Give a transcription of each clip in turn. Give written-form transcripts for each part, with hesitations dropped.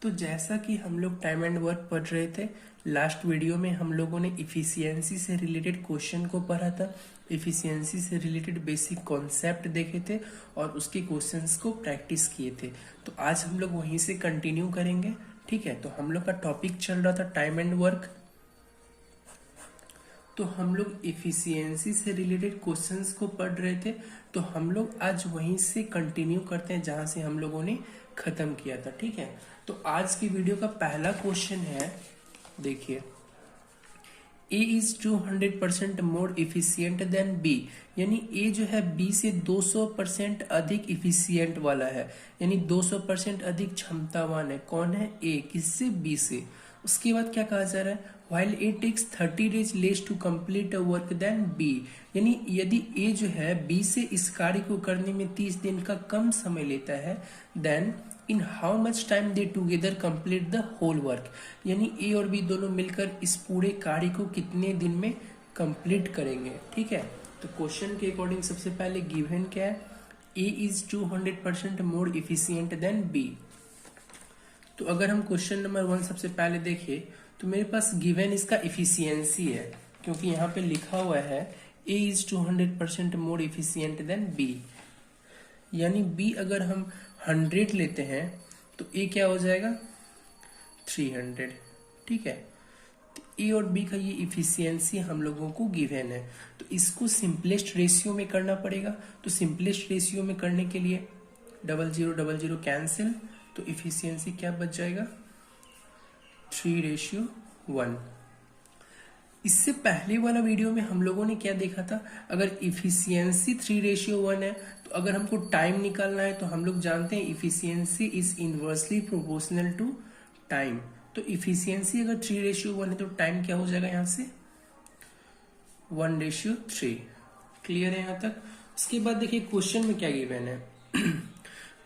तो जैसा कि हम लोग टाइम एंड वर्क पढ़ रहे थे, लास्ट वीडियो में हम लोगों ने इफिशियंसी से रिलेटेड क्वेश्चन को पढ़ा था, इफिशियंसी से रिलेटेड बेसिक कॉन्सेप्ट देखे थे और उसके क्वेश्चंस को प्रैक्टिस किए थे। तो आज हम लोग वहीं से कंटिन्यू करेंगे। ठीक है, तो हम लोग का टॉपिक चल रहा था टाइम एंड वर्क। तो हम लोग इफिशियंसी से रिलेटेड क्वेश्चंस को पढ़ रहे थे, तो हम लोग आज वहीं से कंटिन्यू करते हैं जहां से हम लोगों ने खत्म किया था। ठीक है, तो आज की वीडियो का पहला क्वेश्चन है, देखिए, A is 200% more efficient than B. यानी ए जो है बी से 200% अधिक इफिशियंट वाला है, यानी 200% अधिक क्षमतावान है। कौन है? ए। किससे? बी से। उसके बाद क्या कहा जा रहा है? while A takes 30 days less to complete a work than B. यानी यदि ए जो है बी से इस कार्य को करने में 30 दिन का कम समय लेता है, then in how much time they together complete the whole work. यानी ए और बी दोनों मिलकर इस पूरे कार्य को कितने दिन में कंप्लीट करेंगे। ठीक है, तो क्वेश्चन के अकॉर्डिंग सबसे पहले गिवन क्या है? A is 200% more efficient than B. तो अगर हम क्वेश्चन नंबर 1 सबसे पहले देखें, तो मेरे पास गिवन इसका इफिशियंसी है, क्योंकि यहाँ पे लिखा हुआ है A is 200% more efficient than B. यानी बी अगर हम 100 लेते हैं तो ए क्या हो जाएगा? 300। ठीक है, तो ए और बी का ये इफिशियंसी हम लोगों को गिवन है, तो इसको सिंपलेस्ट रेशियो में करना पड़ेगा। तो सिंपलेस्ट रेशियो में करने के लिए 0000 कैंसिल, तो इफिशियंसी क्या बच जाएगा? 3:1। इससे पहले वाला वीडियो में हम लोगों ने क्या देखा था? अगर इफिशियंसी 3:1 है, तो अगर हमको टाइम निकालना है तो हम लोग जानते हैं efficiency is inversely proportional to time. तो इफिशियंसी अगर 3:1 है तो टाइम क्या हो जाएगा? यहाँ से 1:3। क्लियर है यहाँ तक? उसके बाद देखिए क्वेश्चन में क्या गिवन है।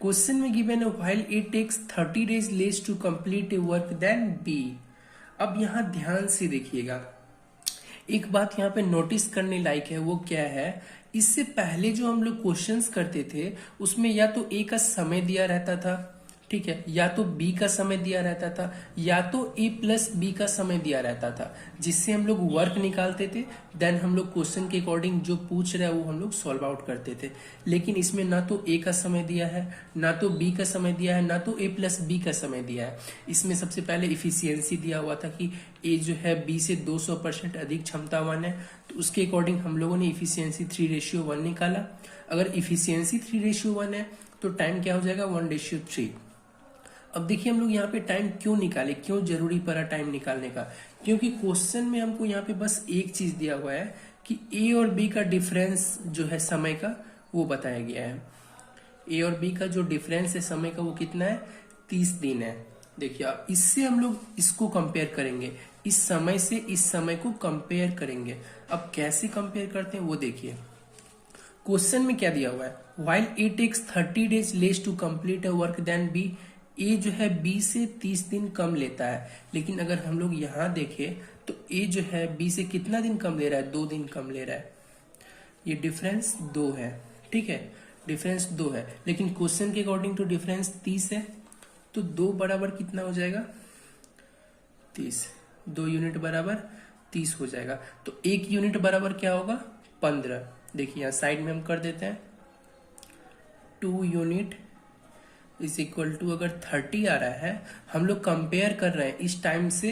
क्वेश्चन में गिवन है while it takes 30 days less to complete a work than B. अब यहाँ ध्यान से देखिएगा, एक बात यहाँ पे नोटिस करने लायक है, वो क्या है? इससे पहले जो हम लोग क्वेश्चंस करते थे उसमें या तो ए का समय दिया रहता था, ठीक है, या तो बी का समय दिया रहता था, या तो ए प्लस बी का समय दिया रहता था, जिससे हम लोग वर्क निकालते थे। देन हम लोग क्वेश्चन के अकॉर्डिंग जो पूछ रहा है वो हम लोग सॉल्व आउट करते थे। लेकिन इसमें ना तो ए का समय दिया है, ना तो बी का समय दिया है, ना तो ए प्लस बी का समय दिया है। इसमें सबसे पहले इफिशियंसी दिया हुआ था कि ए जो है बी से 200% अधिक क्षमतावान है, तो उसके अकॉर्डिंग हम लोगों ने इफिशियंसी 3:1 निकाला। अगर इफिशियंसी 3:1 है तो टाइम क्या हो जाएगा? 1:3। अब देखिए हम लोग यहाँ पे टाइम क्यों निकाले, क्यों जरूरी पड़ा टाइम निकालने का? क्योंकि क्वेश्चन में हमको यहाँ पे बस एक चीज दिया हुआ है कि ए और बी का डिफरेंस जो है समय का, वो बताया गया है। ए और बी का जो डिफरेंस है समय का, वो कितना है? 30 दिन है। देखिए अब इससे हम लोग इसको कंपेयर करेंगे, इस समय से इस समय को कंपेयर करेंगे। अब कैसे कंपेयर करते हैं वो देखिए। क्वेश्चन में क्या दिया हुआ है? While A takes 30 days less to complete a work than B. A जो है बी से 30 दिन कम लेता है, लेकिन अगर हम लोग यहाँ देखें तो ए जो है बी से कितना दिन कम ले रहा है? 2 दिन कम ले रहा है। ये डिफरेंस 2 है। ठीक है, डिफरेंस 2 है, लेकिन क्वेश्चन के अकॉर्डिंग तो डिफरेंस 30 है। तो 2 बराबर कितना हो जाएगा? 30। 2 यूनिट बराबर 30 हो जाएगा। तो 1 यूनिट बराबर क्या होगा? 15। देखिए यहाँ साइड में हम कर देते हैं, 2 यूनिट इज इक्वल टू, अगर 30 आ रहा है, हम लोग कंपेयर कर रहे हैं इस टाइम से,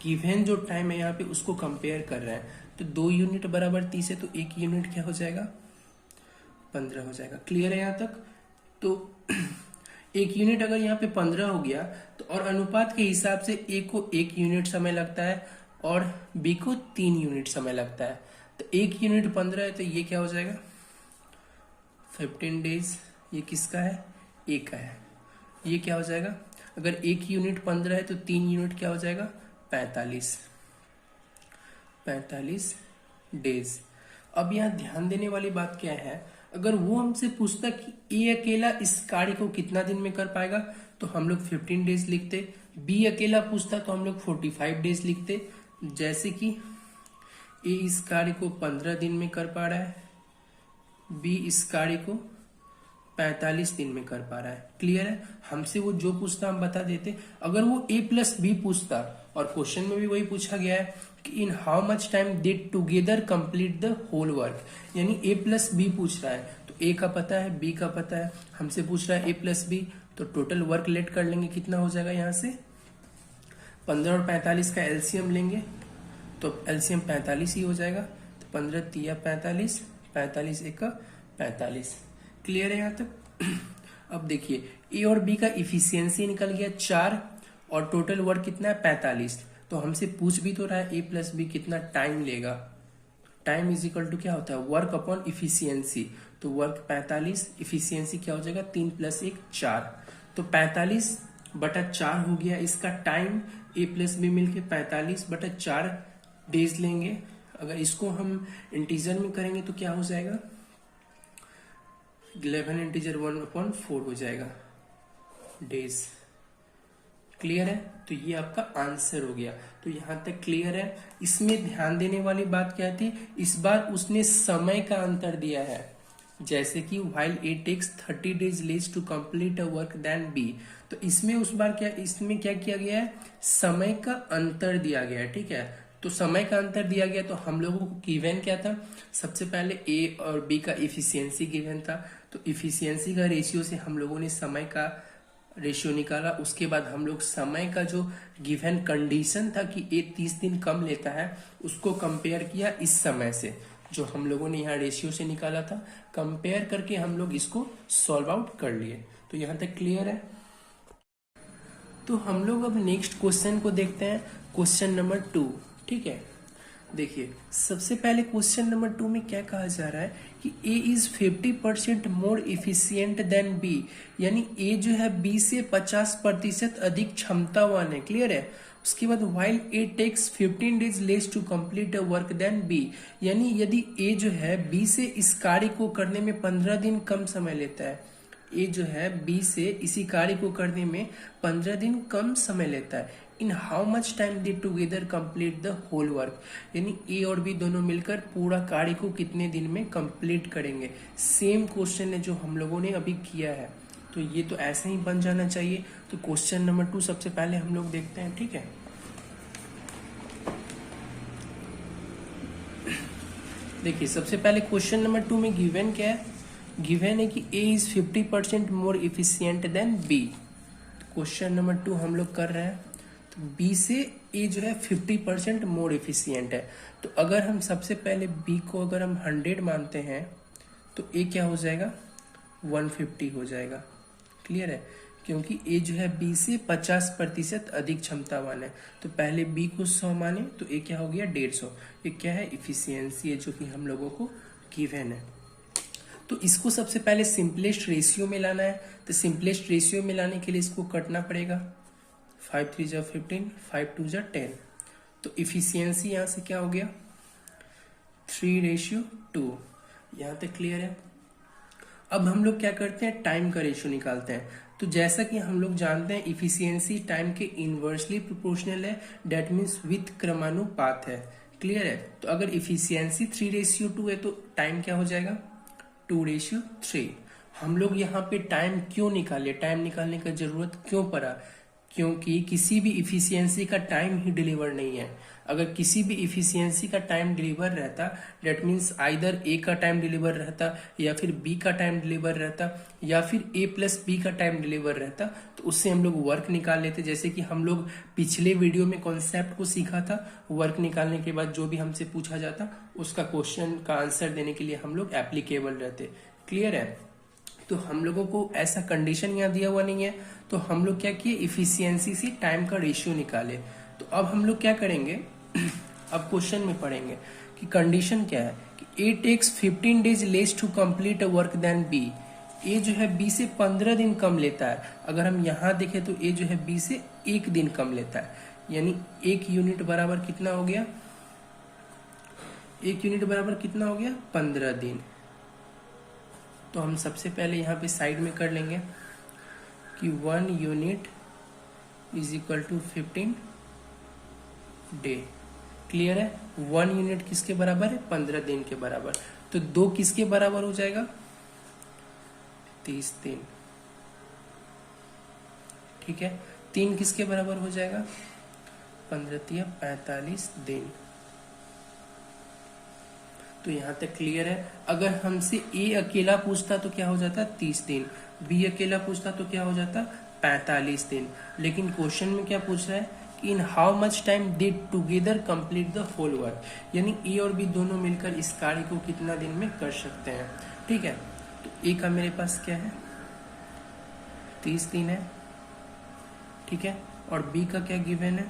गिवन जो टाइम है यहाँ पे उसको कंपेयर कर रहे हैं। तो 2 यूनिट बराबर 30 है, तो 1 यूनिट क्या हो जाएगा? 15 हो जाएगा। क्लियर है यहाँ तक? तो 1 यूनिट अगर यहाँ पे 15 हो गया, तो और अनुपात के हिसाब से ए को 1 यूनिट समय लगता है और बी को 3 यूनिट समय लगता है। तो 1 यूनिट 15 है, तो ये क्या हो जाएगा? 15 डेज। ये किसका है? ए का है। ये क्या हो जाएगा? अगर 1 यूनिट 15 है तो 3 यूनिट क्या हो जाएगा? 45 डेज। अब यहाँ ध्यान देने वाली बात क्या है? अगर वो हमसे पूछता कि ए अकेला इस कार्य को कितना दिन में कर पाएगा, तो हम लोग 15 डेज लिखते। बी अकेला पूछता तो हम लोग 45 डेज लिखते। जैसे कि ए इस कार्य को 15 दिन में कर पा रहा है, बी इस कार्य को 45 दिन में कर पा रहा है। क्लियर है? हमसे वो जो पूछता हम बता देते। अगर वो ए प्लस बी पूछता, और क्वेश्चन में भी वही पूछा गया है कि in how much time they together complete the whole work, यानी ए प्लस बी पूछ रहा है, तो ए का पता है, बी का पता है, हमसे पूछ रहा है ए प्लस बी, तो टोटल वर्क लेट कर लेंगे, कितना हो जाएगा यहाँ से 15 और 45 का एलसीएम लेंगे, तो एलसीएम 45 ही हो जाएगा। तो 15 तिया 45, 45 एक 45। क्लियर है यहाँ तक? अब देखिए ए और बी का इफिशियंसी निकल गया 4 और टोटल वर्क कितना है 45। तो हमसे पूछ भी तो रहा है ए प्लस बी कितना टाइम लेगा। टाइम इज इक्वल टू क्या होता है, वर्क अपॉन इफिशियंसी। तो वर्क 45, इफिशियंसी क्या हो जाएगा 3 + 1 4। तो 45/4 हो गया इसका टाइम। ए प्लस बी मिलके 45/4 डेज लेंगे। अगर इसको हम इंटीजर में करेंगे तो क्या हो जाएगा 11 इंटीजर 1/4 हो जाएगा डेज। क्लियर है? तो ये आपका आंसर हो गया। तो यहां तक क्लियर है। इसमें ध्यान देने वाली बात क्या थी, इस बार उसने समय का अंतर दिया है, जैसे कि while A takes 30 days less to complete a work than B। तो इसमें उस बार क्या, इसमें क्या किया गया है, समय का अंतर दिया गया है। ठीक है, तो समय का अंतर दिया गया, तो हम लोगों को गिवन क्या था, सबसे पहले ए और बी का इफिशियंसी गिवन था, तो इफिशियंसी का रेशियो से हम लोगों ने समय का रेशियो निकाला। उसके बाद हम लोग समय का जो गिवन कंडीशन था कि ए 30 दिन कम लेता है, उसको कंपेयर किया इस समय से, जो हम लोगों ने यहाँ रेशियो से निकाला था, कंपेयर करके हम लोग इसको सॉल्व आउट कर लिए। तो यहाँ तक क्लियर है। तो हम लोग अब नेक्स्ट क्वेश्चन को देखते हैं, क्वेश्चन नंबर 2। ठीक है, देखिए सबसे पहले क्वेश्चन नंबर 2 में क्या कहा जा रहा है कि A is 50% more efficient than B, यानी A जो है B से 50% अधिक क्षमतावान है। क्लियर है? उसके बाद while A takes 15 days less to complete a work than B, यानी यदि A जो है B से इस कार्य को करने में 15 दिन कम समय लेता है, A जो है B से इसी कार्य को करने में 15 दिन कम समय लेता है, in how much time they together complete the whole work, यानी ए और बी दोनों मिलकर पूरा कार्य को कितने दिन में कंप्लीट करेंगे। सेम क्वेश्चन है जो हम लोगों ने अभी किया है, तो ये तो ऐसे ही बन जाना चाहिए। तो क्वेश्चन नंबर 2 सबसे पहले हम लोग देखते हैं। ठीक है, देखिए सबसे पहले क्वेश्चन नंबर 2 में गिवन क्या है, गिवन है कि A is 50% more efficient than B. Question number 2 हम लोग कर रहे हैं, तो बी से ए जो है 50% मोर इफिशियंट है। तो अगर हम सबसे पहले बी को अगर हम 100 मानते हैं, तो ए क्या हो जाएगा 150 हो जाएगा। क्लियर है? क्योंकि ए जो है बी से 50% अधिक क्षमतावान है। तो पहले बी को 100 माने, तो ए क्या हो गया 150। ये क्या है, इफिशियंसी है जो कि हम लोगों को गिवन है। तो इसको सबसे पहले सिंपलेस्ट रेशियो में लाना है। तो सिंपलेस्ट रेशियो में लाने के लिए इसको कटना पड़ेगा, 5 3 जा 15, 5 2 जा 10। तो इफिशियंसी यहां से क्या हो गया 3:2। यहां तक क्लियर है? अब हम लोग क्या करते हैं, टाइम का रेशियो निकालते हैं। तो जैसा कि हम लोग जानते हैं इफिशियंसी टाइम के इनवर्सली प्रोपोर्शनल है, डेट मीन्स विथ क्रमानुपात है। क्लियर है? तो अगर इफिशियंसी 3:2 है, तो टाइम क्या हो जाएगा 2:3। हम लोग यहाँ पे टाइम क्यों निकाले, टाइम निकालने का जरूरत क्यों पड़ा, क्योंकि किसी भी इफिशियंसी का टाइम ही डिलीवर नहीं है। अगर किसी भी इफिशियंसी का टाइम डिलीवर रहता, डेट मीन्स आइदर ए का टाइम डिलीवर रहता, या फिर बी का टाइम डिलीवर रहता, या फिर ए प्लस बी का टाइम डिलीवर रहता, तो उससे हम लोग वर्क निकाल लेते। जैसे कि हम लोग पिछले वीडियो में कॉन्सेप्ट को सीखा था, वर्क निकालने के बाद जो भी हमसे पूछा जाता उसका क्वेश्चन का आंसर देने के लिए हम लोग एप्लीकेबल रहते। क्लियर है? तो हम लोगों को ऐसा कंडीशन यहाँ दिया हुआ नहीं है, तो हम लोग क्या किए, इफिशियंसी से टाइम का रेशियो निकाले। तो अब हम लोग क्या करेंगे, अब क्वेश्चन में पढ़ेंगे कि कंडीशन क्या है कि A takes 15 days less to complete a work than B. A जो है बी से 15 दिन कम लेता है। अगर हम यहाँ देखें तो ए जो है बी से 1 दिन कम लेता है, यानी 1 यूनिट बराबर कितना हो गया, 1 यूनिट बराबर कितना हो गया 15 दिन। तो हम सबसे पहले यहाँ पे साइड में कर लेंगे कि 1 unit is equal to 15 day. Clear है? 1 यूनिट किसके बराबर है, 15 दिन के बराबर। तो 2 किसके बराबर हो जाएगा, 30 दिन, ठीक है। 3 किसके बराबर हो जाएगा? 15 45 दिन। तो यहां तक क्लियर है। अगर हमसे ए अकेला पूछता तो क्या हो जाता? 30 दिन। बी अकेला पूछता तो क्या हो जाता? 45 दिन। लेकिन क्वेश्चन में क्या पूछ रहा है कि in how much time they together complete the whole work, यानी ए और बी दोनों मिलकर इस कार्य को कितना दिन में कर सकते हैं, ठीक है। तो ए का मेरे पास क्या है? 30 दिन है, ठीक है। और बी का क्या गिवन है?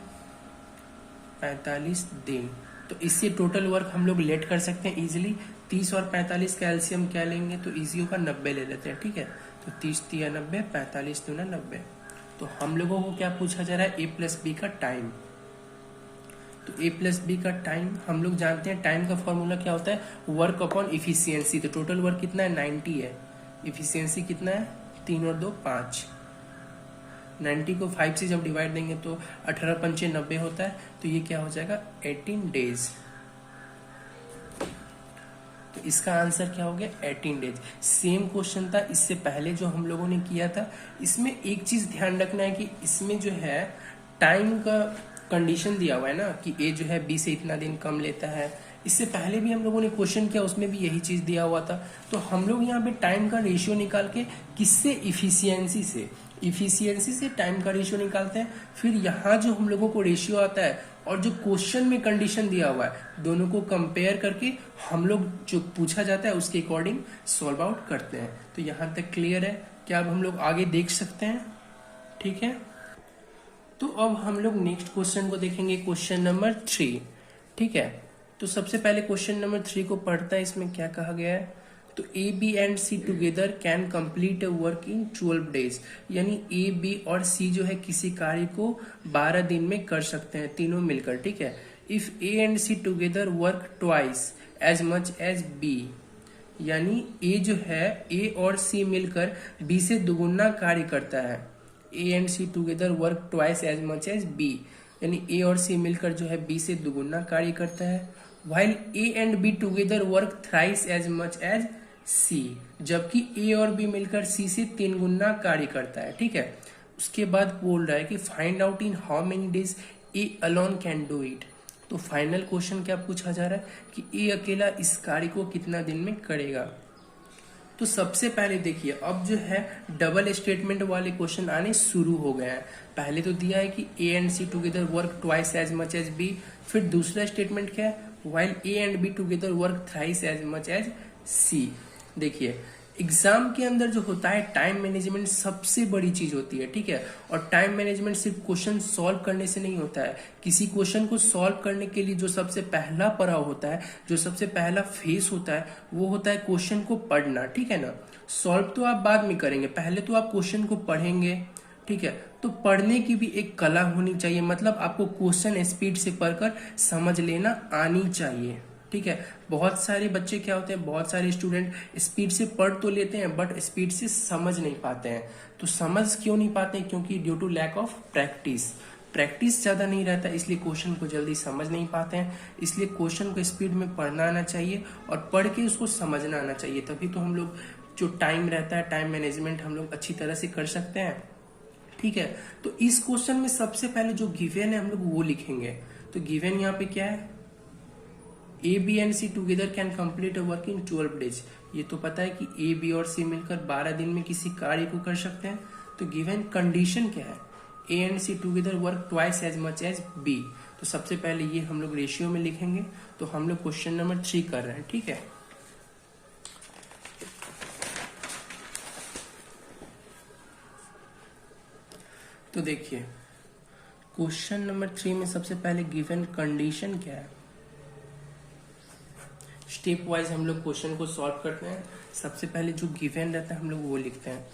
45 दिन। तो इससे टोटल वर्क हम लोग लेट कर सकते हैं इजीली। 30 और 45 का एलसीएम क्या लेंगे? तो इजी होगा, 90 ले लेते हैं, ठीक है। तो 30 3 90, 45 दूना 90। तो हम लोगों को क्या पूछा जा रहा है? ए प्लस बी का टाइम। तो ए प्लस बी का टाइम हम लोग जानते हैं, टाइम का फॉर्मूला क्या होता है? Work upon efficiency. तो टोटल वर्क कितना है? 90 है। इफिशियंसी कितना है? 3 और 2 5। 90 को 5 से जब डिवाइड देंगे तो 18 पंचे 90 होता है। तो ये क्या हो जाएगा? 18 डेज। तो इसका आंसर क्या हो गया? 18 डेज। सेम क्वेश्चन था इससे पहले जो हम लोगों ने किया था। इसमें एक चीज ध्यान रखना है कि इसमें जो है टाइम का कंडीशन दिया हुआ है ना, कि ए जो है बी से इतना दिन कम लेता है। इससे पहले भी हम लोगों ने क्वेश्चन किया, उसमें भी यही चीज दिया हुआ था। तो हम लोग यहाँ पे टाइम का रेशियो निकाल के, किससे? इफिशियंसी से टाइम का रेशियो निकालते हैं। फिर यहाँ जो हम लोगों को रेशियो आता है और जो क्वेश्चन में कंडीशन दिया हुआ है, दोनों को कंपेयर करके हम लोग जो पूछा जाता है उसके अकॉर्डिंग सॉल्व आउट करते हैं। तो यहाँ तक क्लियर है? क्या अब हम लोग आगे देख सकते हैं? ठीक है। तो अब हम लोग नेक्स्ट क्वेश्चन को देखेंगे, क्वेश्चन नंबर 3, ठीक है। तो सबसे पहले क्वेश्चन नंबर 3 को पढ़ता है। इसमें क्या कहा गया है? तो A B and C together can complete a work in 12 days, यानी ए बी और सी जो है किसी कार्य को 12 दिन में कर सकते हैं, तीनों मिलकर, ठीक है। If A and C together work twice as much as B, यानी ए जो है, ए और सी मिलकर बी से दुगुना कार्य करता है। A and C together work twice as much as B, यानी ए और सी मिलकर जो है बी से दुगुना कार्य करता है। While A and B together work thrice as much as C, जबकि ए और बी मिलकर सी से 3 गुना कार्य करता है, ठीक है। उसके बाद बोल रहा है कि find out in how many days A alone can do it. तो फाइनल क्वेश्चन क्या पूछा जा रहा है कि ए अकेला इस कार्य को कितना दिन में करेगा। तो सबसे पहले देखिए, अब जो है डबल स्टेटमेंट वाले क्वेश्चन आने शुरू हो गए हैं। पहले तो दिया है कि A and C together work twice as much as B. फिर दूसरा स्टेटमेंट क्या है? While A and B together work thrice as much as C. देखिए, एग्जाम के अंदर जो होता है टाइम मैनेजमेंट सबसे बड़ी चीज होती है, ठीक है। और टाइम मैनेजमेंट सिर्फ क्वेश्चन सॉल्व करने से नहीं होता है। किसी क्वेश्चन को सॉल्व करने के लिए जो सबसे पहला पड़ाव होता है, जो सबसे पहला फेस होता है, वो होता है क्वेश्चन को पढ़ना, ठीक है ना। सॉल्व तो आप बाद में करेंगे, पहले तो आप क्वेश्चन को पढ़ेंगे, ठीक है। तो पढ़ने की भी एक कला होनी चाहिए, मतलब आपको क्वेश्चन स्पीड से पढ़कर समझ लेना आनी चाहिए, ठीक है। बहुत सारे बच्चे क्या होते हैं, बहुत सारे स्टूडेंट स्पीड से पढ़ तो लेते हैं बट स्पीड से समझ नहीं पाते हैं। तो समझ क्यों नहीं पाते हैं? क्योंकि due to lack of practice ज्यादा नहीं रहता, इसलिए क्वेश्चन को जल्दी समझ नहीं पाते हैं। इसलिए क्वेश्चन को स्पीड में पढ़ना आना चाहिए और पढ़ के उसको समझना आना चाहिए, तभी तो हम लोग जो टाइम रहता है, टाइम मैनेजमेंट हम लोग अच्छी तरह से कर सकते हैं, ठीक है। तो इस क्वेश्चन में सबसे पहले जो गिवन है हम लोग वो लिखेंगे। तो गिवन यहाँ पे क्या है? A B and C together can complete a work in 12 days. ये तो पता है कि ए बी और सी मिलकर 12 दिन में किसी कार्य को कर सकते हैं। तो गिवन कंडीशन क्या है? A and C together work twice as much as B. तो सबसे पहले ये हम लोग रेशियो में लिखेंगे। तो हम लोग क्वेश्चन नंबर 3 कर रहे हैं, ठीक है। तो देखिए, क्वेश्चन नंबर 3 में सबसे पहले गिवन कंडीशन क्या है? स्टेप वाइज हम लोग क्वेश्चन को सॉल्व करते हैं। सबसे पहले जो गिवन रहता है हम लोग वो लिखते हैं।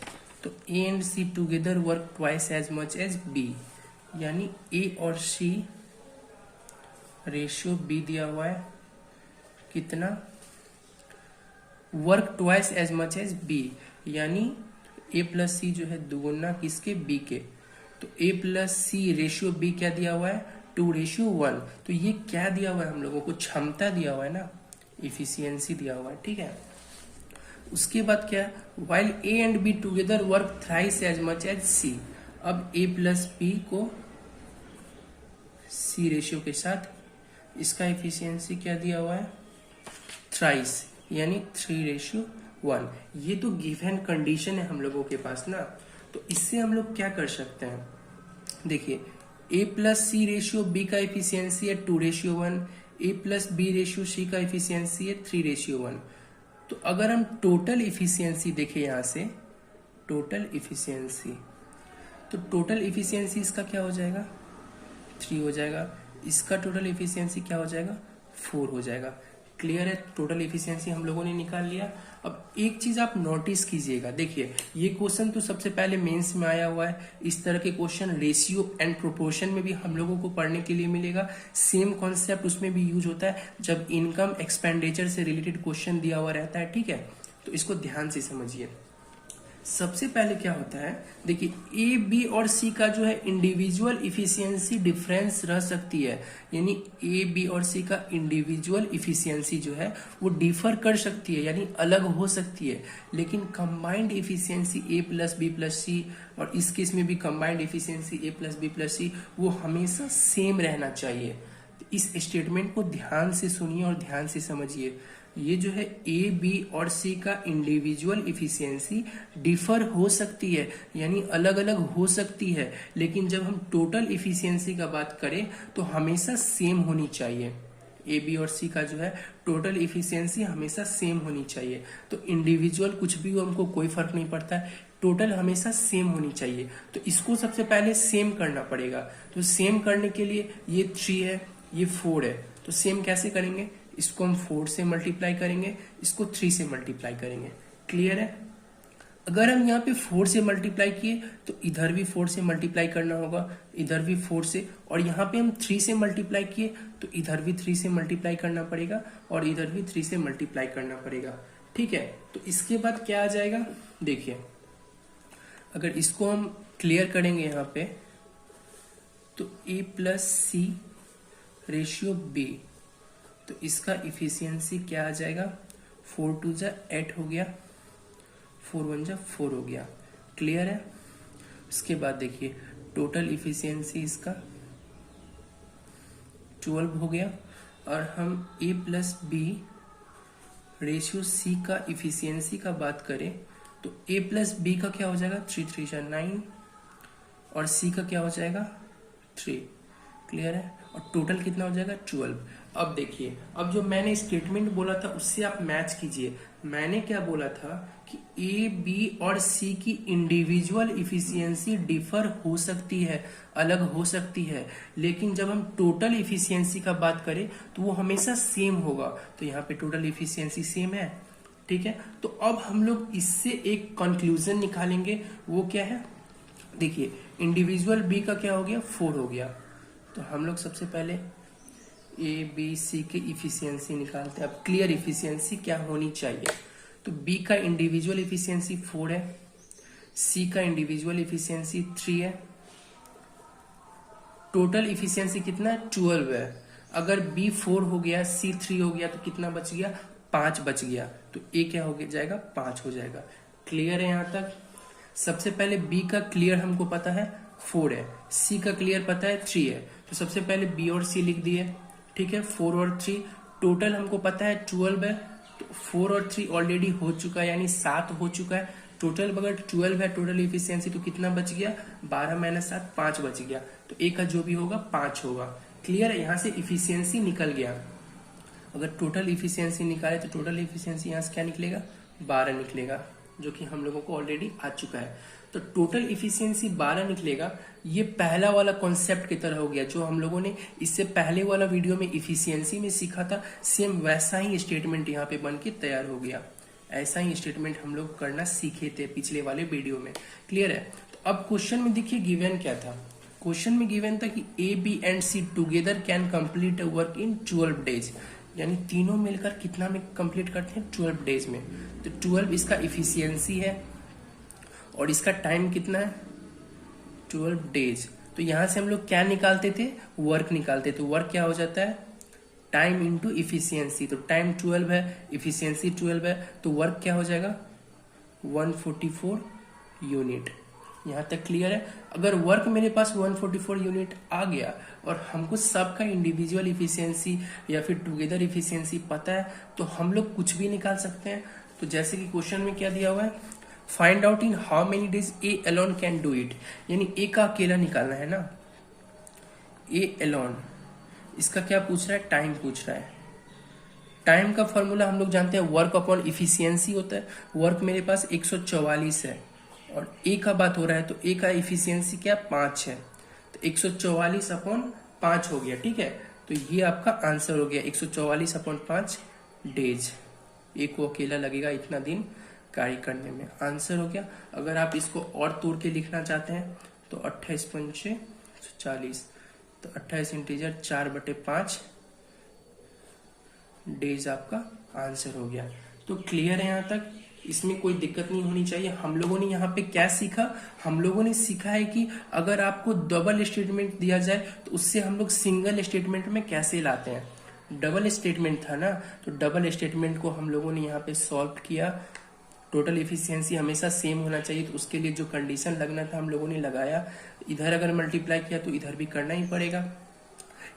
तो A and C together work twice as much as B, यानी ए और सी रेशियो बी दिया हुआ है कितना? Work twice as much as B, यानी ए प्लस सी जो है दुगुना किसके? बी के। तो ए प्लस सी रेशियो बी क्या दिया हुआ है? 2:1। तो ये क्या दिया हुआ है हम लोगों को? क्षमता दिया हुआ है ना, इफिशियंसी दिया हुआ है, ठीक है। उसके बाद क्या है, while A and B together work thrice as much as C। अब A प्लस B को C रेशियो के साथ इसका एफिशिएंसी क्या दिया हुआ है, थ्राइस, यानी 3:1। ये तो गिवन कंडीशन है हम लोगों के पास ना, तो इससे हम लोग क्या कर सकते हैं, देखिए A plus C ratio B का एफिशिएंसी है 2:1, A plus B ratio C का एफिशिएंसी है 3:1। तो अगर हम टोटल इफिशियंसी देखें यहां से, टोटल इफिशियंसी, तो टोटल इफिशियंसी इसका क्या हो जाएगा, 3 हो जाएगा, इसका टोटल इफिशियंसी क्या हो जाएगा, 4 हो जाएगा। क्लियर है, टोटल इफिशियंसी हम लोगों ने निकाल लिया। अब एक चीज आप नोटिस कीजिएगा, देखिए ये क्वेश्चन तो सबसे पहले मेंस में आया हुआ है, इस तरह के क्वेश्चन रेशियो एंड प्रोपोर्शन में भी हम लोगों को पढ़ने के लिए मिलेगा। सेम कॉन्सेप्ट उसमें भी यूज होता है जब इनकम एक्सपेंडिचर से रिलेटेड क्वेश्चन दिया हुआ रहता है, ठीक है। तो इसको ध्यान से समझिए। सबसे पहले क्या होता है, देखिए ए बी और सी का जो है इंडिविजुअल इफिशियंसी डिफरेंस रह सकती है, यानी ए बी और सी का इंडिविजुअल इफिशियंसी जो है वो डिफर कर सकती है, यानी अलग हो सकती है। लेकिन कंबाइंड इफिशियंसी ए प्लस बी प्लस सी, और इस केस में भी कंबाइंड इफिशियंसी ए प्लस बी प्लस सी, वो हमेशा सेम रहना चाहिए। तो इस स्टेटमेंट को ध्यान से सुनिए और ध्यान से समझिए। ये जो है ए बी और सी का इंडिविजुअल इफिशियंसी डिफर हो सकती है, यानी अलग अलग हो सकती है, लेकिन जब हम टोटल इफिशियंसी का बात करें तो हमेशा सेम होनी चाहिए। ए बी और सी का जो है टोटल इफिशियंसी हमेशा सेम होनी चाहिए। तो इंडिविजुअल कुछ भी हो, हमको कोई फर्क नहीं पड़ता है, टोटल हमेशा सेम होनी चाहिए। तो इसको सबसे पहले सेम करना पड़ेगा। तो सेम करने के लिए ये 3 है, ये 4 है, तो सेम कैसे करेंगे, इसको हम 4 से मल्टीप्लाई करेंगे, इसको 3 से मल्टीप्लाई करेंगे। क्लियर है। अगर हम यहाँ पे 4 से मल्टीप्लाई किए तो इधर भी 4 से मल्टीप्लाई करना होगा, इधर भी 4 से, और यहाँ पे हम 3 से मल्टीप्लाई किए तो इधर भी 3 से मल्टीप्लाई करना पड़ेगा, और इधर भी 3 से मल्टीप्लाई करना पड़ेगा। ठीक है, तो इसके बाद क्या आ जाएगा, देखिए अगर इसको हम क्लियर करेंगे यहाँ पे, तो ए प्लस सी रेशियो बी, तो इसका इफिशियंसी क्या आ जाएगा, 4 2 जा 8 हो गया, 4 1 जा 4 हो गया। क्लियर है। इसके बाद देखिए टोटल इफिशियंसी इसका 12 हो गया, और हम ए प्लस बी रेशियो सी का इफिशियंसी का बात करें तो ए प्लस बी का क्या हो जाएगा, 3 3 जा 9, और सी का क्या हो जाएगा 3। क्लियर है। और टोटल कितना हो जाएगा 12। अब देखिए, अब जो मैंने स्टेटमेंट बोला था उससे आप मैच कीजिए। मैंने क्या बोला था कि ए बी और सी की इंडिविजुअल इफिशियंसी डिफर हो सकती है, अलग हो सकती है, लेकिन जब हम टोटल इफिशियंसी का बात करें तो वो हमेशा सेम होगा। तो यहाँ पे टोटल इफिशियंसी सेम है। ठीक है, तो अब हम लोग इससे एक कंक्लूजन निकालेंगे। वो क्या है, देखिए इंडिविजुअल बी का क्या हो गया, 4 हो गया। तो हम लोग सबसे पहले ए बी सी के इफिशियंसी निकालते हैं। अब क्लियर इफिशियंसी क्या होनी चाहिए, तो बी का इंडिविजुअल इफिशियंसी 4 है, सी का इंडिविजुअल इफिशियंसी 3 है, टोटल इफिशियंसी कितना है, 12 है। अगर बी 4 हो गया, सी 3 हो गया, तो कितना बच गया, 5 बच गया। तो ए क्या हो जाएगा, 5 हो जाएगा। क्लियर है यहाँ तक। सबसे पहले बी का क्लियर हमको पता है 4 है, सी का क्लियर पता है 3 है, तो सबसे पहले बी और सी लिख दिए। ठीक है, 4 और 3, टोटल हमको पता है 12 है, तो 4 और 3 ऑलरेडी हो चुका है, यानी 7 हो चुका है। टोटल अगर 12 है टोटल इफिशियंसी, तो कितना बच गया, 12 - 7 5 बच गया। तो ए का जो भी होगा 5 होगा। क्लियर है, यहाँ से इफिशियंसी निकल गया। अगर टोटल इफिशियंसी निकाले तो टोटल इफिशियंसी यहाँ से क्या निकलेगा, 12 निकलेगा, जो कि हम लोगों को ऑलरेडी आ चुका है। तो टोटल इफिशियंसी 12 निकलेगा। ये पहला वाला कॉन्सेप्ट की तरह हो गया जो हम लोगों ने इससे पहले वाला वीडियो में इफिशियंसी में सीखा था। सेम वैसा ही स्टेटमेंट यहाँ पे बन के तैयार हो गया। ऐसा ही स्टेटमेंट हम लोग करना सीखे थे पिछले वाले वीडियो में। क्लियर है। तो अब क्वेश्चन में देखिए गिवन क्या था। क्वेश्चन में गिवन था कि A B and C together can complete work in 12 days, यानी तीनों मिलकर कितना में कंप्लीट करते हैं, 12 डेज में। तो 12 इसका इफिशियंसी है और इसका टाइम कितना है, 12 डेज। तो यहां से हम लोग क्या निकालते थे, वर्क निकालते थे। वर्क क्या हो जाता है, टाइम इंटू इफिशियंसी, तो टाइम 12 है, इफिशियंसी 12 है, तो वर्क क्या हो जाएगा 144 यूनिट। यहाँ तक क्लियर है। अगर वर्क मेरे पास 144 यूनिट आ गया और हमको सबका इंडिविजुअल इफिशियंसी या फिर टुगेदर इफिशियंसी पता है तो हम लोग कुछ भी निकाल सकते हैं। तो जैसे कि क्वेश्चन में क्या दिया हुआ है, find out in how many days A alone can do it, यानी ए का अकेला निकालना है ना, ए अलोन। इसका क्या पूछ रहा है, टाइम पूछ रहा है। टाइम का फॉर्मूला हम लोग जानते हैं, वर्क अपॉन इफिशियंसी होता है। वर्क मेरे पास 144 है और ए का बात हो रहा है तो ए का इफिशियंसी क्या 5 है, तो 144 अपॉन 5 हो गया। ठीक है, तो ये आपका आंसर हो गया 144 अपॉन 5 डेज। ए को अकेला लगेगा इतना दिन कार्य करने में, आंसर हो गया। अगर आप इसको और तोड़ के लिखना चाहते हैं तो 28 पंचे 40, तो 28 इंटीजर 4/5 डेज आपका आंसर हो गया। तो क्लियर है यहाँ तक, इसमें कोई दिक्कत नहीं होनी चाहिए। हम लोगों ने यहाँ पे क्या सीखा, हम लोगों ने सीखा है कि अगर आपको डबल स्टेटमेंट दिया जाए तो उससे हम लोग सिंगल स्टेटमेंट में कैसे लाते हैं। डबल स्टेटमेंट था ना, तो डबल स्टेटमेंट को हम लोगों ने यहाँ पे सॉल्व किया। टोटल इफिशियंसी हमेशा सेम होना चाहिए, तो उसके लिए जो कंडीशन लगना था हम लोगों ने लगाया। इधर अगर मल्टीप्लाई किया तो इधर भी करना ही पड़ेगा,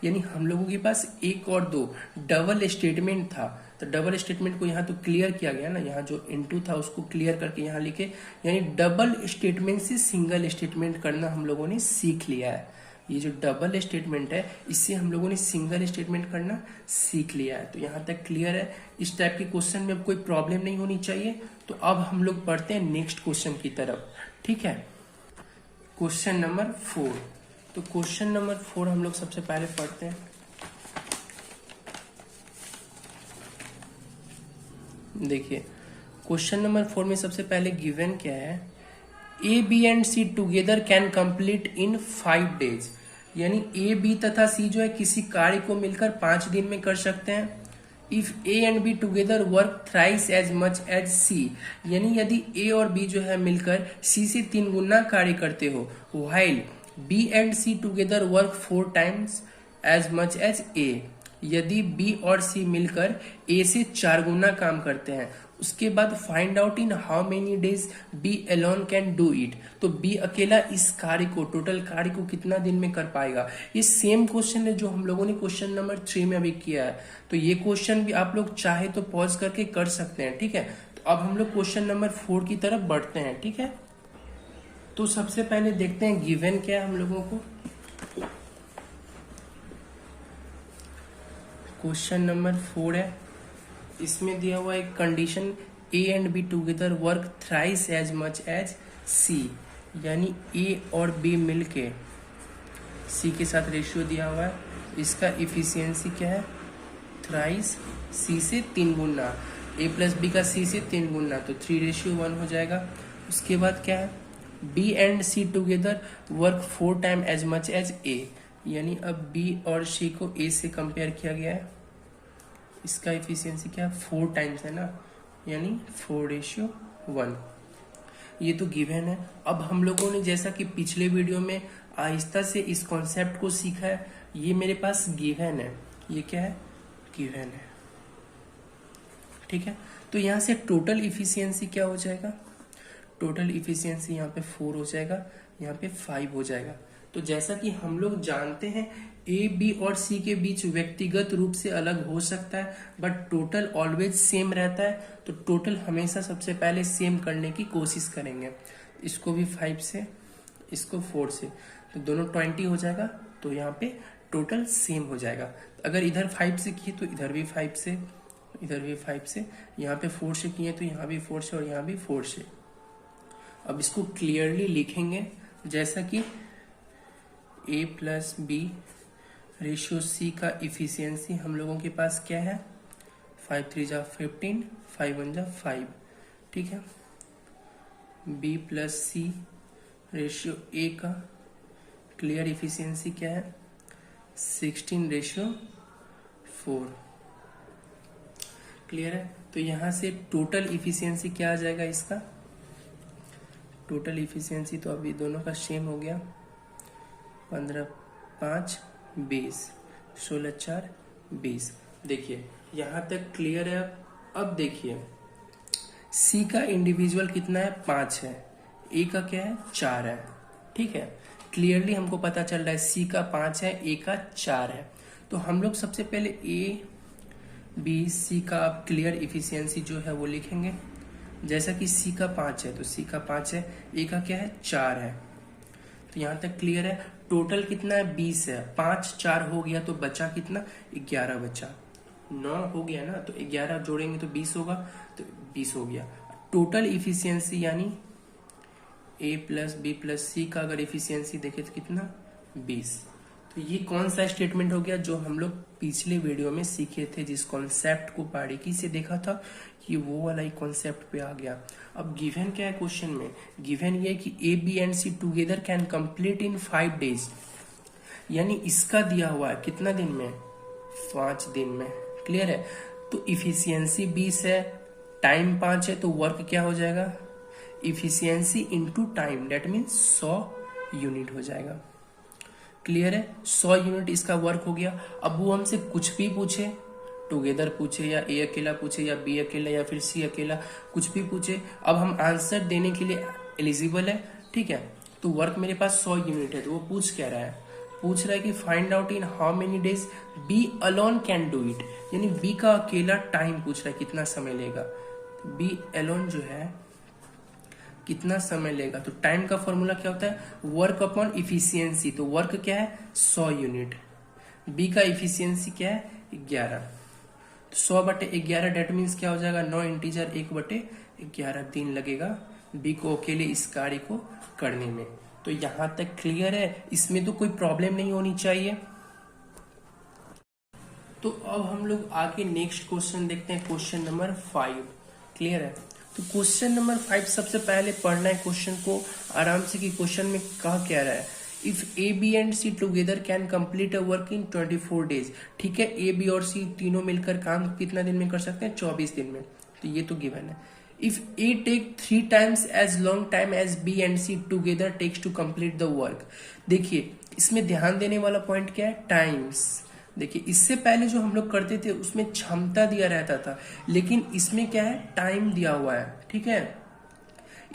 यानी हम लोगों के पास एक और दो डबल स्टेटमेंट था। तो डबल स्टेटमेंट को यहाँ तो क्लियर किया गया ना, यहाँ जो इनटू था उसको क्लियर करके यहाँ लिखे, यानी डबल स्टेटमेंट से सिंगल स्टेटमेंट करना हम लोगों ने सीख लिया है। ये जो डबल स्टेटमेंट है इससे हम लोगों ने सिंगल स्टेटमेंट करना सीख लिया है। तो यहाँ तक क्लियर है। इस टाइप के क्वेश्चन में अब कोई प्रॉब्लम नहीं होनी चाहिए। तो अब हम लोग बढ़ते हैं नेक्स्ट क्वेश्चन की तरफ। ठीक है, क्वेश्चन नंबर 4। तो क्वेश्चन नंबर 4 हम लोग सबसे पहले पढ़ते हैं। देखिए क्वेश्चन नंबर 4 में सबसे पहले गिवन क्या है, A B and C together can complete in 5 days, यानी ए बी तथा सी जो है किसी कार्य को मिलकर 5 दिन में कर सकते हैं। If A and B together work thrice as much as C, यानी यदि ए और बी जो है मिलकर सी से 3 गुना कार्य करते हो। While B and C together work 4 times as much as A, यदि बी और सी मिलकर ए से 4 गुना काम करते हैं। उसके बाद find out in how many days B alone can do it, तो बी अकेला इस कार्य को, टोटल कार्य को कितना दिन में कर पाएगा। ये सेम क्वेश्चन है जो हम लोगों ने क्वेश्चन नंबर 3 में अभी किया है। तो ये क्वेश्चन भी आप लोग चाहे तो पॉज करके कर सकते हैं। ठीक है, तो अब हम लोग क्वेश्चन नंबर 4 की तरफ बढ़ते हैं। ठीक है, तो सबसे पहले देखते हैं गिवन क्या है हम लोगों को। क्वेश्चन नंबर 4 है, इसमें दिया हुआ एक condition A and B together work thrice as much as C, यानी ए और बी मिलके सी के साथ रेशियो दिया हुआ है। इसका इफिशियंसी क्या है, थ्राइस, सी से 3 गुना, ए प्लस बी का सी से 3 गुना, तो 3:1 हो जाएगा। उसके बाद क्या है, B and C together work 4 time as much as A, यानी अब बी और सी को ए से कंपेयर किया गया है। इसका इफिशियंसी क्या 4 टाइम्स है ना, यानी 4:1। ये तो गिवन है। अब हम लोगों ने जैसा कि पिछले वीडियो में आहिस्ता से इस कॉन्सेप्ट को सीखा है, ये मेरे पास गिवन है। ये क्या है, गिवन है। ठीक है, तो यहाँ से टोटल इफिशियंसी क्या हो जाएगा, टोटल इफिशियंसी यहाँ पे 4 हो जाएगा, यहाँ पे 5 हो जाएगा। तो जैसा कि हम लोग जानते हैं ए बी और सी के बीच व्यक्तिगत रूप से अलग हो सकता है बट टोटल ऑलवेज सेम रहता है। तो टोटल हमेशा सबसे पहले सेम करने की कोशिश करेंगे। इसको भी 5 से, इसको 4 से, तो दोनों 20 हो जाएगा। तो यहाँ पे टोटल सेम हो जाएगा। अगर इधर 5 से किए तो इधर भी 5 से, इधर भी 5 से, यहाँ पे 4 से किए तो यहाँ भी 4 से और यहाँ भी 4 से। अब इसको क्लियरली लिखेंगे जैसा कि ए प्लस बी रेशियो सी का इफिशियंसी हम लोगों के पास क्या है, 5 3 जा 15, 5 1 जा 5। ठीक है, B plus C ratio A का क्लियर इफिशियंसी क्या है, 16:4। क्लियर है। तो यहां से टोटल इफिशियंसी क्या आ जाएगा इसका, टोटल इफिशियंसी तो अभी दोनों का सेम हो गया, 15 5 20, 16 4 20। देखिए यहां तक क्लियर है। अब देखिए सी का इंडिविजुअल कितना है, 5 है, ए का क्या है, 4 है। ठीक है, क्लियरली हमको पता चल रहा है सी का 5 है, ए का 4 है। तो हम लोग सबसे पहले ए बी सी का अब क्लियर इफिशियंसी जो है वो लिखेंगे। जैसा कि सी का 5 है तो सी का 5 है, ए का क्या है, 4 है। तो यहां तक क्लियर है। टोटल कितना है, 20 है। 5 4 हो गया तो बचा कितना, 11 बचा। 9 हो गया ना, तो 11 जोड़ेंगे तो 20 होगा, तो 20 हो गया। टोटल इफिशियंसी यानी ए प्लस बी प्लस सी का अगर इफिशियंसी देखे तो कितना, 20। तो ये कौन सा स्टेटमेंट हो गया जो हम लोग पिछले वीडियो में सीखे थे, जिस कॉन्सेप्ट को बारीकी से देखा था, कि वो वाला ही कॉन्सेप्ट पे आ गया। अब गिवन क्या है क्वेश्चन में, गिवन ये है कि A B and C together can complete in 5 days, यानी इसका दिया हुआ है कितना दिन में, 5 दिन में। क्लियर है। तो इफिशियंसी 20 है, टाइम 5 है, तो वर्क क्या हो जाएगा, efficiency into time, that mean 100 unit हो जाएगा। क्लियर है, 100 यूनिट इसका वर्क हो गया। अब वो हमसे कुछ भी पूछे, टुगेदर पूछे या ए अकेला पूछे या बी अकेला या फिर सी अकेला, कुछ भी पूछे, अब हम आंसर देने के लिए एलिजिबल है। ठीक है, तो वर्क मेरे पास 100 यूनिट है, तो वो पूछ क्या रहा है, पूछ रहा है कि find out in how many days B alone can do it, यानी बी का अकेला टाइम पूछ रहा है कितना समय लेगा। बी अलोन जो है कितना समय लेगा, तो टाइम का फॉर्मूला क्या होता है, वर्क अपॉन इफिशियंसी। तो वर्क क्या है, 100 यूनिट। बी का इफिशियंसी क्या है, 11। तो 100/11 डेट मीन्स क्या हो जाएगा, 9 इंटीजर 1/11 दिन लगेगा बी को अकेले इस कार्य को करने में। तो यहां तक क्लियर है, इसमें तो कोई प्रॉब्लम नहीं होनी चाहिए। तो अब हम लोग आगे नेक्स्ट क्वेश्चन देखते हैं, क्वेश्चन नंबर 5। क्लियर है। तो क्वेश्चन नंबर 5 सबसे पहले पढ़ना है क्वेश्चन को आराम से, कि क्वेश्चन में कहा क्या रहा है, if A B and C together can complete a work in 24 days. ठीक है, ए बी और सी तीनों मिलकर काम कितना दिन में कर सकते हैं, 24 दिन में। तो ये तो गिवन है। If A take 3 times as long time as B and C together takes to complete the work. देखिए इसमें ध्यान देने वाला पॉइंट क्या है, टाइम्स। देखिए इससे पहले जो हम लोग करते थे उसमें क्षमता दिया रहता था, लेकिन इसमें क्या है, टाइम दिया हुआ है। ठीक है,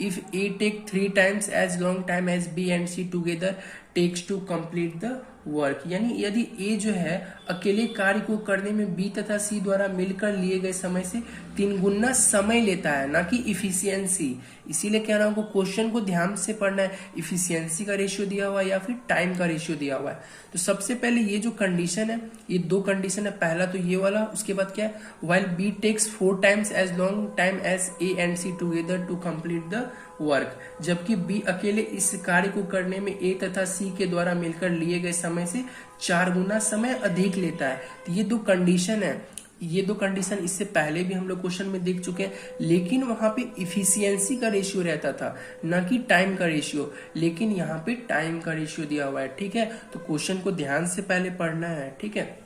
if A take 3 times as long time as B and C together takes to complete the work, यानी यदि ए जो है अकेले कार्य को करने में बी तथा सी द्वारा मिलकर लिए गए समय से 3 गुना समय लेता है, ना कि इफिशियंसी। इसीलिए कह रहा हूं क्वेश्चन को ध्यान से पढ़ना है, इफिशियंसी का रेशियो दिया हुआ है या फिर टाइम का रेशियो दिया हुआ है। तो सबसे पहले ये जो कंडीशन है, ये 2 कंडीशन है, पहला तो ये वाला, उसके बाद क्या है, while B takes 4 times as long time as A and C together to complete the work, जबकि बी अकेले इस कार्य को करने में ए तथा सी के द्वारा मिलकर लिए गए समय से 4 गुना समय अधिक लेता है। तो ये 2 कंडीशन है, ये 2 कंडीशन इससे पहले भी हम लोग क्वेश्चन में देख चुके हैं, लेकिन वहां पे इफिशियंसी का रेशियो रहता था, ना कि टाइम का रेशियो। लेकिन यहाँ पे टाइम का रेशियो दिया हुआ है। ठीक है, तो क्वेश्चन को ध्यान से पहले पढ़ना है। ठीक है,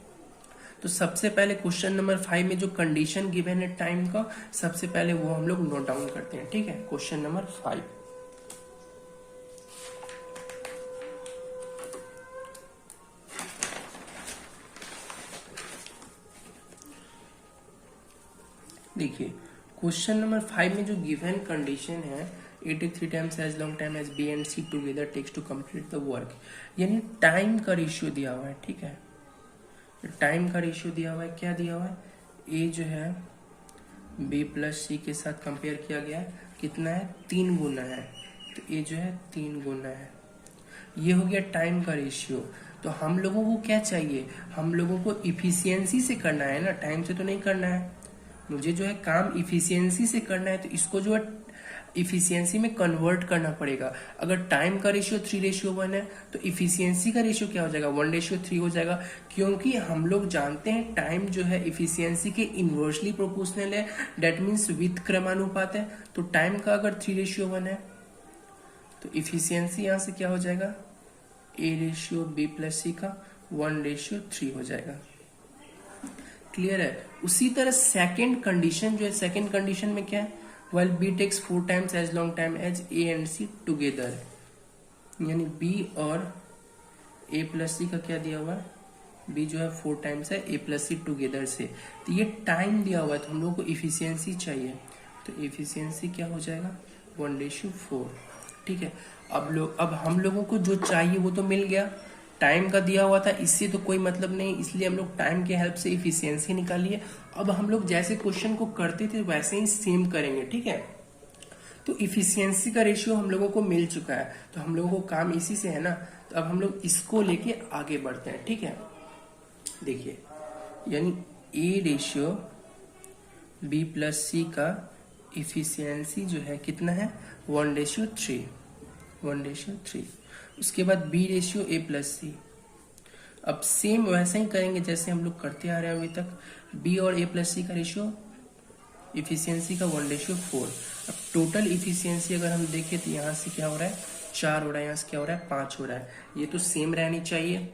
तो सबसे पहले क्वेश्चन नंबर 5 में जो कंडीशन गिवन है टाइम का, सबसे पहले वो हम लोग नोट डाउन करते हैं। ठीक है, क्वेश्चन नंबर 5, देखिए क्वेश्चन नंबर 5 में जो गिवन कंडीशन है, A take 3 times as long time as B and C together takes to complete the work, यानी टाइम का रेशियो दिया हुआ है। ठीक है, टाइम का रेशियो दिया हुआ है, क्या दिया हुआ है, ए जो है बी प्लस सी के साथ कंपेयर किया गया है, कितना है, 3 गुना है। तो ए जो है 3 गुना है, ये हो गया टाइम का रेशियो। तो हम लोगों को क्या चाहिए, हम लोगों को इफिशियंसी से करना है ना, टाइम से तो नहीं करना है। मुझे जो है काम इफिशियंसी से करना है, तो इसको जो है इफिशियंसी में कन्वर्ट करना पड़ेगा। अगर टाइम का रेशियो 3:1 है तो इफिशियंसी का रेशियो क्या हो जाएगा, 1:3 हो जाएगा, क्योंकि हम लोग जानते हैं टाइम जो है इफिशियंसी के इनवर्सली प्रोपोर्शनल है, डेट मीन्स विथ क्रमानुपात है। तो टाइम का अगर 3:1 है तो इफिशियंसी यहां से क्या हो जाएगा, A/B प्लस सी का 1:3 हो जाएगा। क्लियर है। उसी तरह सेकेंड कंडीशन जो है, सेकेंड कंडीशन में क्या है, while B takes 4 times as long time as A and C together, यानी B और A प्लस सी का क्या दिया हुआ है, बी जो है 4 टाइम्स है ए प्लस सी टूगेदर से। तो ये टाइम दिया हुआ है तो हम लोग को इफिशियंसी चाहिए, तो इफिशियंसी क्या हो जाएगा 1:4। ठीक है, अब हम लोगों को जो चाहिए वो तो मिल गया, टाइम का दिया हुआ था, इससे तो कोई मतलब नहीं, इसलिए हम लोग टाइम के हेल्प से इफिशियंसी निकालिए। अब हम लोग जैसे क्वेश्चन को करते थे वैसे ही सेम करेंगे। ठीक है, तो इफिशियंसी का रेशियो हम लोगों को मिल चुका है, तो हम लोगों को काम इसी से है ना, तो अब हम लोग इसको लेके आगे बढ़ते हैं। ठीक है, देखिए यानी ए रेशियो बी प्लस सी का इफिशियंसी जो है कितना है 1:3, 1:3। उसके बाद बी रेशियो ए प्लस सी, अब सेम वैसा ही करेंगे जैसे हम लोग करते आ रहे हैं अभी तक। बी और ए प्लस सी का रेशियो इफिशियंसी का 1:4। अब टोटल इफिशियंसी अगर हम देखें तो यहाँ से क्या हो रहा है 4 हो रहा है, यहाँ से क्या हो रहा है 5 हो रहा है, ये तो सेम रहनी चाहिए।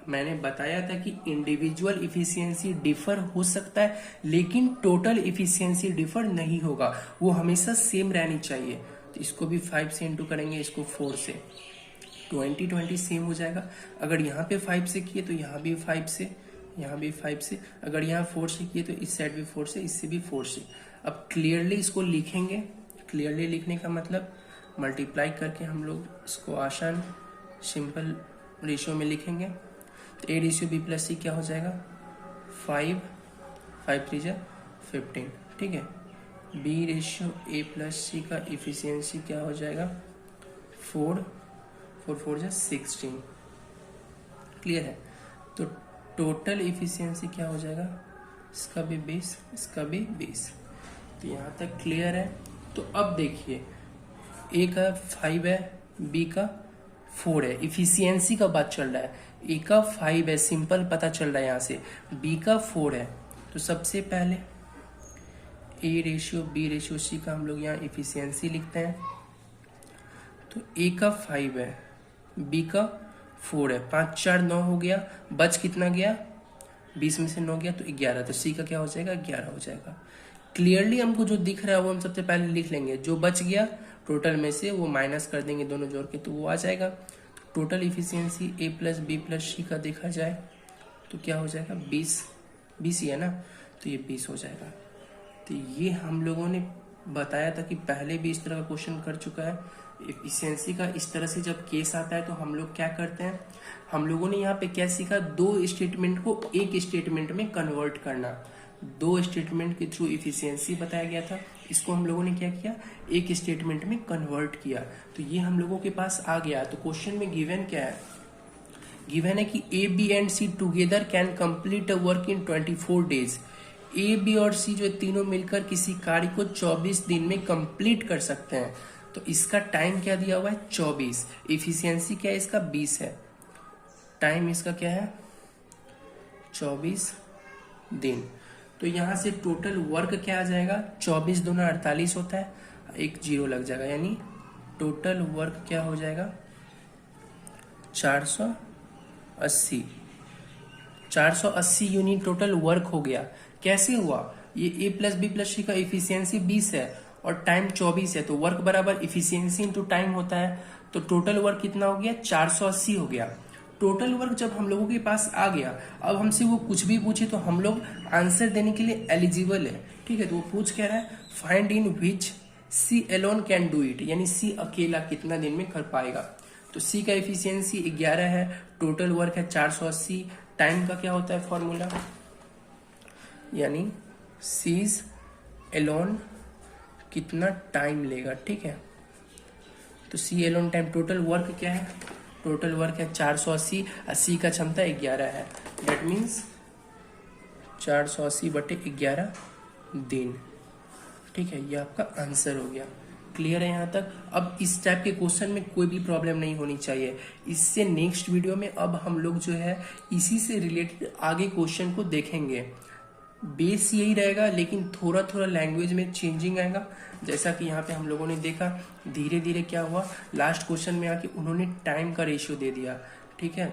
मैंने बताया था कि इंडिविजुअल इफिशियंसी डिफर हो सकता है लेकिन टोटल इफिशियंसी डिफर नहीं होगा, वो हमेशा सेम रहनी चाहिए। तो इसको भी 5 से इंटू करेंगे, इसको 4 से, 20 सेम हो जाएगा। अगर यहाँ पे 5 से किए तो यहाँ भी 5 से, यहाँ भी 5 से, अगर यहाँ 4 से किए तो इस साइड भी 4 से, इससे भी 4 से। अब क्लियरली इसको लिखेंगे, क्लियरली लिखने का मतलब मल्टीप्लाई करके हम लोग इसको आसान सिंपल रेशियो में लिखेंगे। तो ए रेशियो बी प्लस सी क्या हो जाएगा 5, 5 3 जा 15। ठीक है, बी रेशियो ए प्लस सी का इफिशियंसी क्या हो जाएगा 4, 4 4 जा 16। क्लियर है, तो टोटल इफिशियंसी क्या हो जाएगा, इसका भी 20, इसका भी 20। तो यहाँ तक क्लियर है। तो अब देखिए ए का 5 है, बी का 4 है, इफिशियंसी का बात चल रहा है। ए का 5 है, सिंपल पता चल रहा है यहाँ से, बी का 4 है। तो सबसे पहले A ratio B ratio C का हम लोग यहाँ इफिशियंसी लिखते हैं। तो ए का 5 है, बी का 4 है, 5 4 9 हो गया, बच कितना गया 20 में से 9 गया तो 11, तो सी का क्या हो जाएगा 11 हो जाएगा। क्लियरली हमको जो दिख रहा है वो हम सबसे पहले लिख लेंगे, जो बच गया टोटल में से वो माइनस कर देंगे दोनों जोड़ के, तो वो आ जाएगा। टोटल इफिशियंसी ए प्लस बी प्लस सी का देखा जाए तो क्या हो जाएगा 20, 20 ही है ना, तो ये 20 हो जाएगा। तो ये हम लोगों ने बताया था कि पहले भी इस तरह का क्वेश्चन कर चुका है। इफिशियंसी का इस तरह से जब केस आता है तो हम लोग क्या करते हैं, हम लोगों ने यहाँ पे क्या सीखा, 2 स्टेटमेंट को एक स्टेटमेंट में कन्वर्ट करना। 2 स्टेटमेंट के थ्रू इफिशियंसी बताया गया था, इसको हम लोगों ने क्या किया एक स्टेटमेंट में कन्वर्ट किया। तो ये हम लोगों के पास आ गया। तो क्वेश्चन में गिवन क्या है, गिवन है कि A B and C together can complete a work in 24 days. A B और सी जो तीनों मिलकर किसी कार्य को 24 दिन में कंप्लीट कर सकते हैं। तो इसका टाइम क्या दिया हुआ है 24, इफिशियंसी क्या है इसका 20 है, टाइम इसका क्या है 24 दिन। तो यहां से टोटल वर्क क्या आ जाएगा 24 दूना 48 होता है, एक 0 लग जाएगा, यानी टोटल वर्क क्या हो जाएगा 480, 480 यूनिट टोटल वर्क हो गया। कैसे हुआ, ये ए प्लस बी प्लस सी का इफिशियंसी 20 है और टाइम 24 है, तो वर्क बराबर इफिशियंसी इंटू टाइम होता है। तो टोटल वर्क कितना हो गया 480 हो गया। टोटल वर्क जब हम लोगों के पास आ गया, अब हमसे वो कुछ भी पूछे तो हम लोग आंसर देने के लिए एलिजिबल है। ठीक है, तो वो पूछ कह रहा है find in which C alone can do it, यानी सी अकेला कितना दिन में कर पाएगा। तो सी का इफिशियंसी 11 है, टोटल वर्क है 480, टाइम का क्या होता है फॉर्मूला, यानी सीज एलोन कितना टाइम लेगा। ठीक है, तो C alone time, total work क्या है, टोटल वर्क है 480, 80 का क्षमता 11 है, दैट मीन्स 480/11 दिन। ठीक है, ये आपका आंसर हो गया। क्लियर है यहाँ तक। अब इस टाइप के क्वेश्चन में कोई भी प्रॉब्लम नहीं होनी चाहिए। इससे नेक्स्ट वीडियो में अब हम लोग जो है इसी से रिलेटेड आगे क्वेश्चन को देखेंगे। बेस यही रहेगा लेकिन थोड़ा थोड़ा लैंग्वेज में चेंजिंग आएगा। जैसा कि यहाँ पे हम लोगों ने देखा धीरे धीरे क्या हुआ, लास्ट क्वेश्चन में आके उन्होंने टाइम का रेशियो दे दिया। ठीक है,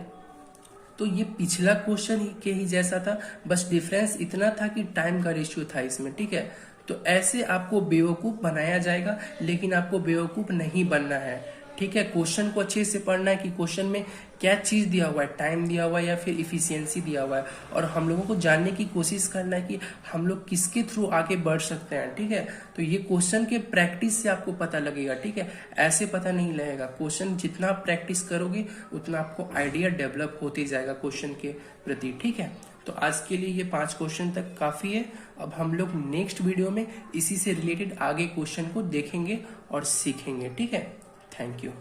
तो ये पिछला क्वेश्चन के ही जैसा था, बस डिफरेंस इतना था कि टाइम का रेशियो था इसमें। ठीक है, तो ऐसे आपको बेवकूफ बनाया जाएगा लेकिन आपको बेवकूफ नहीं बनना है। ठीक है, क्वेश्चन को अच्छे से पढ़ना है कि क्वेश्चन में क्या चीज दिया हुआ है, टाइम दिया हुआ है या फिर इफिशियंसी दिया हुआ है, और हम लोगों को जानने की कोशिश करना है कि हम लोग किसके थ्रू आगे बढ़ सकते हैं। ठीक है, तो ये क्वेश्चन के प्रैक्टिस से आपको पता लगेगा। ठीक है, ऐसे पता नहीं लगेगा। क्वेश्चन जितना आप प्रैक्टिस करोगे उतना आपको आइडिया डेवलप होते जाएगा क्वेश्चन के प्रति। ठीक है, तो आज के लिए ये 5 क्वेश्चन तक काफी है। अब हम लोग नेक्स्ट वीडियो में इसी से रिलेटेड आगे क्वेश्चन को देखेंगे और सीखेंगे। ठीक है, थैंक यू।